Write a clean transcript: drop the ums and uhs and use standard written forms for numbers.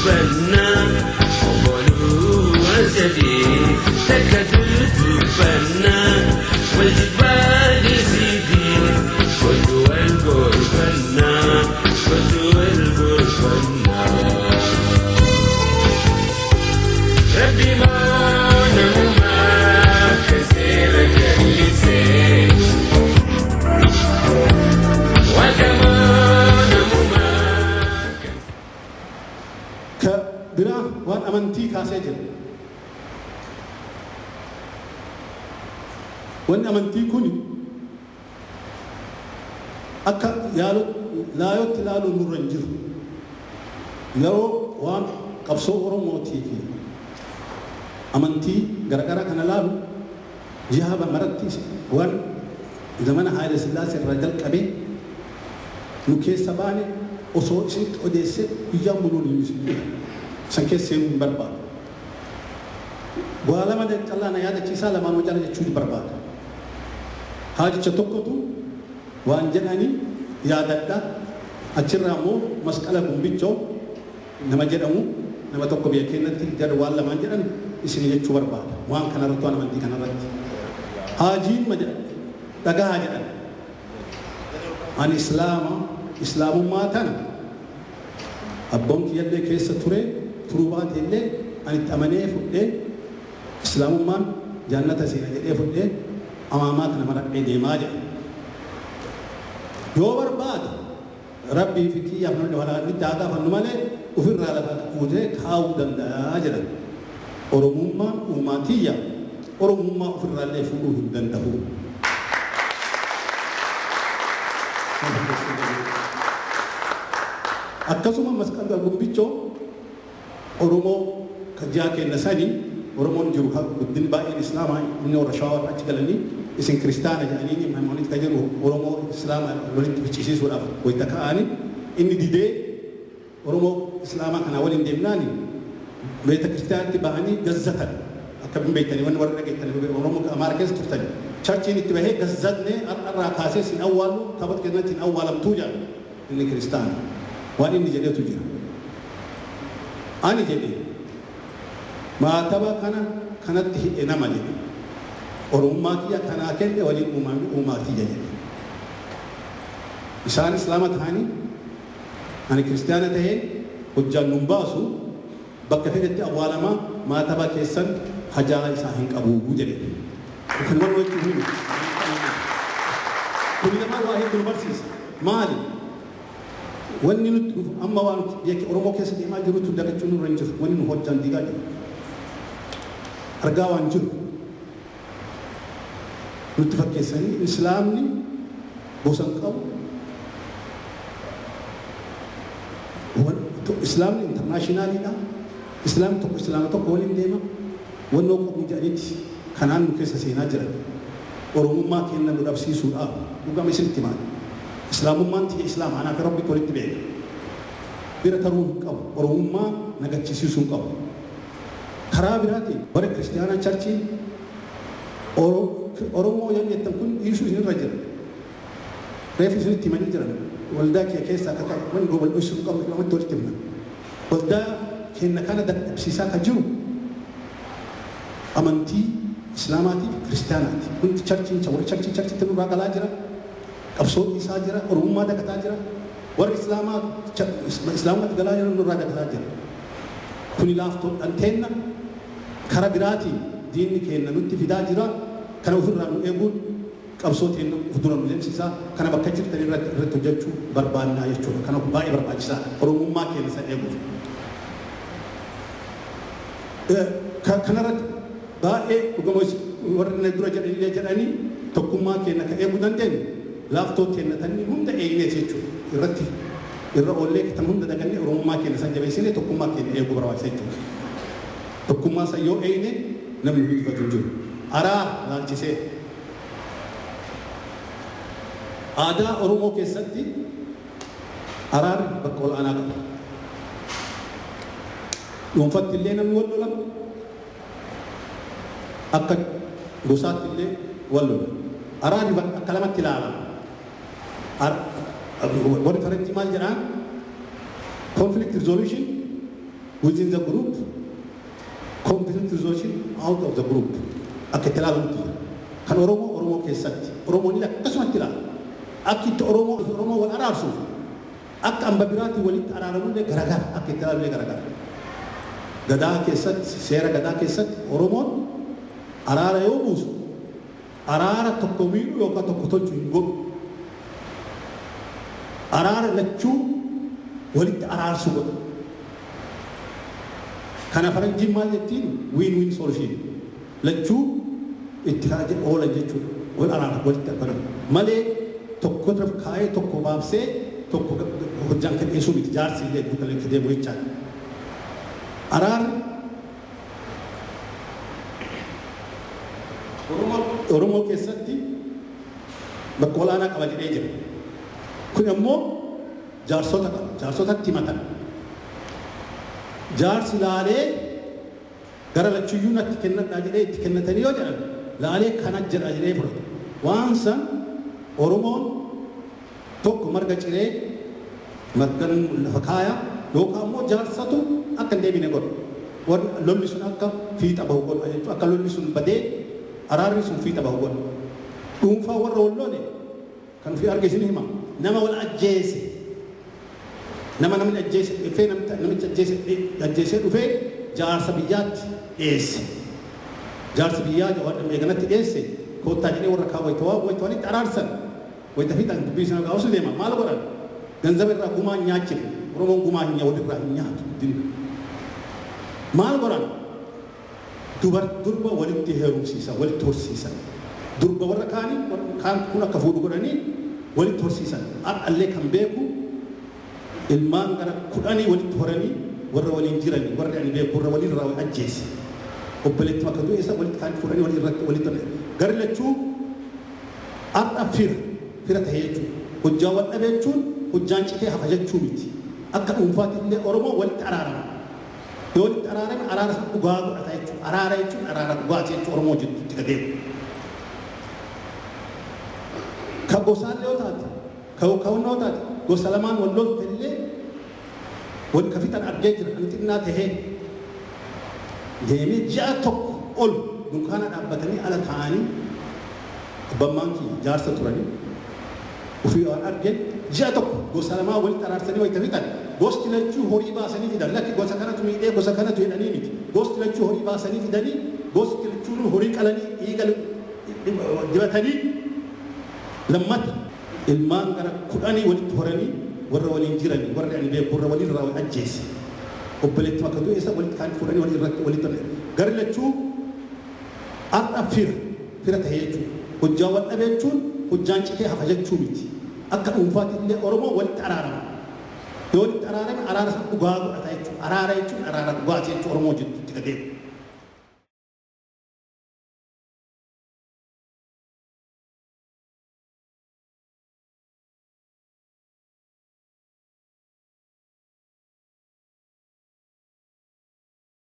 دبنا وقالوا وزدين تكدوا دبنا والجبال يزيدين ودوا القربنا ودوا القربنا ربي ما نوما كثير كاللسان وكمان نوما كبرا وان أمنتي كاسجل وان أمنتي كوني أكا يالو لا يتلالو نورنجر يرو وان قبصو ورموتي كي أمنتي غرغرة كان لابو جهاب مرتي وان زمان هاي السلاسة الرجل كبي نوكي سباني وصو شيء أديسة يجاملون يمسكون سانكي سين برباد وعلى ما ده الله نياده كيسا لما نوجر يشوف برباد هاج چتوكتو وان جناني يادتا أشرامو مسكالة بومبيتشو نما جدامو نما توكو بيكينتي جر والله ما جران isini jechu barbaada waan kana irratti waan amantii kana irratti haajiin maja dhagaa jedhan an islaamummaa tana abboon kiyyallee keessa ture turuu baate illee an itti amanee fudhee islaamummaan jaannata seena jedhee fudhee amaamaa kana maradhee deemaa jedhan yoo barbaade rabbii fi kiyyaaf namni walaa gaafannu malee ofirraa lafa fuutee kaa'uu danda'a jedhan Oromummaan uummatiyya Oromummaa ofirraallee fuudhuu hin danda'u. Akkasuma masqalaa gumbichoo Oromoo kajjaa kenna sanii Oromoon jiru guddin baay'een Islaamaa inni warra Shawaa achi galanii isin kiristaana jedhanii Maamonitti ka jiru Oromoo Islaamaa walitti fichisiisuudhaaf wayita ka'anii inni didee Oromoo Islaamaa kana waliin deemnaani بيت كريستيان تبعني جزتن أكمل بيتني وين ورنا كيتني ورمك أماركس تفتني شرطين تبعه جزتني الركاسة سين أول ثبت كنا تين أول توجا إني كريستيان وأنا إني جدي توجا أنا جدي ما تبا كانت هنا مالي ورمما كيا كنا كنت ولي أمامي تيجي إنسان إسلامة هاني أنا كريستيان تهين وجان نباسو bakka fedhetti awwaalamaa maatabaa keessan hajaa isaa hin qabu jedhe kan waan wajji himu kun nama waa hedduu barsiisa maali wanni nuti amma waan yake Oromoo keessa deemaa jirutu dagachuun nurra hin jiru wanni nu hojjaan diigaa jiru argaa waan jiru nuti fakkeessanii islaamni bosan qabu islaamni intarnaashinaaliidha Islam tokko waliin deema wannoo qomu jedhaniiti kanaan nu keessa seenaa jiran Oromummaa kenna nu dhabsiisuudhaaf dhugama isinitti maal Islaamummaan tiyya Islaama anaaf Rabbitti walitti beeka bira taruu hin qabu Oromummaa nagachisiisuu hin qabu karaa biraatiin bara kiristaanaa charchii Oromoo jedhan kun dhiisuu isinirra jira reefu isinitti himanii jiran waldaa kee keessa akka ta'e wanni wal dhoksuu hin qabu namatti walitti himna waldaa كنا كان بسيسا كجرو أمانتي إسلاماتي كريستياناتي كنت تشرشين تشرشين تنو راك لاجرا كبسوت إساجرا أروما دا كتاجرا ور إسلامات غلاجرا نو راك لاجرا كوني لافتو أنتنا كرابيراتي ديني كنا ننتي في داجرا كانوا فرنا نقول كبسوت إنه فدونا نجيم سيسا كنا بكتير تري رتوجتشو بربانا يشوا كانوا باي برباجسا أروما كنا سنقول كنرت باء وقموس ورنا درا جراني تقوما كنا كأبو دندن لافتو كنا تاني هم ده أينة تيجو يرتي يرى أولك تنهم ده كني روما كنا سنجبسينه تقوما كنا أبو برا تيجو تقوما سيو أينة نملي فتوجو أرا لالچسه آدا أرومو كسرتي أرار بقول أنا يوم فات اللي نقول له أكد بوسات اللي ولو أراني كلامك تلالا ورد فرنتي مال جران conflict resolution within the group, competent resolution out of the group. Akka itti ilaaluuti. Kan Oromoo keessatti. Oromoon illee akkasumatti ilaala. Akka itti Oromoo wal araarsuuf. Akka hamba biraatti walitti araaramullee garagara. Akka itti ilaalullee garagara. Gadaa keessatti, seera gadaa keessatti Oromoon araara yoo buusu, araara tokko miidhuu yookaan tokko tolchuu hin godhu. Araara lachuu walitti araarsuu godhu. Kana faranjiin maal jettiin win-win solution. Lachuu itti oolan jechuudha. Wal araara walitti akkana. Malee tokko kaa'ee tokko baabsee tokko hojjaan kan dhiyeessuu miti jaarsi illee duuka leessa deemu jechaadha. Araarri Oromoo keessatti bakka olaanaa qaba jedhee jira. Kun immoo jaarsota qaba. Jaarsotatti himatan. Jaarsi laalee gara lachuyyuu natti kennadhaa jedhee itti kennatanii yoo jedhan laalee kana jedha jedhee fudhatu. Waan san Oromoon tokko marga ciree margan lafa kaaya yookaan immoo jaarsatu akka hin deebine godhu. Warri lolli sun akka fiixa bahu godhu jechuudha. Akka lolli sun badee araarri sun fiixa bahu godhu. Dhuunfaa warra wal lole kan fi argisiin hima nama wal ajjeese. Nama namni ajjeese dhufee namicha ajjeesee dhufee jaarsa biyyaatti dhiyeesse. Jaarsi biyyaa waan eeganatti dhiyeesse koottaa jedhee warra kaawwatawaa wayitawanitti araarsan. Wayita fiixan dubbii sana gaa'usu deema maal godhan ganzaba irraa gumaa nyaachiif Oromoon gumaa hin walirraa hin nyaatu dinna. Maal godhan durba walitti heerumsiisan walitti horsiisan. Durba warra kaanii kaan kun akka fuudhu godhanii walitti horsiisan. Allee kan beeku ilmaan gara 10 walitti horanii warra waliin jiranii warra ani beeku warra waliin irraa ajjeese. Obboleetti makka du'e isa walitti kaan fuudhanii walii irratti walitti gari lachuu har'a fira ta'ee jechuudha. Hojjaa wal dhabee jechuun hojjaan citee hafa jechuu miti. Akka dhuunfaatti illee Oromoo walitti araarama. Yoo walitti araarame araara dhugaa godhata jechuudha. Araara jechuun araara dhugaati jechuudha Oromoo jettutti gadeemu. Ka gosaallee yoo taate, ka honnoo taate, gosa lamaan wal loltu illee wal ka fixan argee jira. Ani xinnaa tahee deemee ji'a tokko ol dunkaana dhaabbatanii ala taa'anii abbammaan kiyya jaarsa turanii ofii waan argeen ji'a tokko gosa lamaa walitti araarsanii wayita fixan gosti lachuu horii baasanii fidan lakki gosa kanatu miidhee gosa kanatu jedhanii miti gosti lachuu horii baasanii fidanii gosti lachuun horii qalanii dhiiga dibatanii lammata ilmaan gara 10 walitti horanii warra waliin jiranii warra ani beeku warra waliin irraa ajjeese obboleetti makka du'e isa walitti kaan fuudhanii walii irratti walitti gari lachuu har'a fira ta'ee jechuudha. Hojjaa wal dhabee jechuun hojjaan citee hafa jechuu miti. Akka dhuunfaatti illee Oromoo walitti araarama. Yoo walitti araarame araara dhugaa godhata jechuudha. Araara jechuun araara dhugaati jechuudha Oromoo jettutti gadeemu.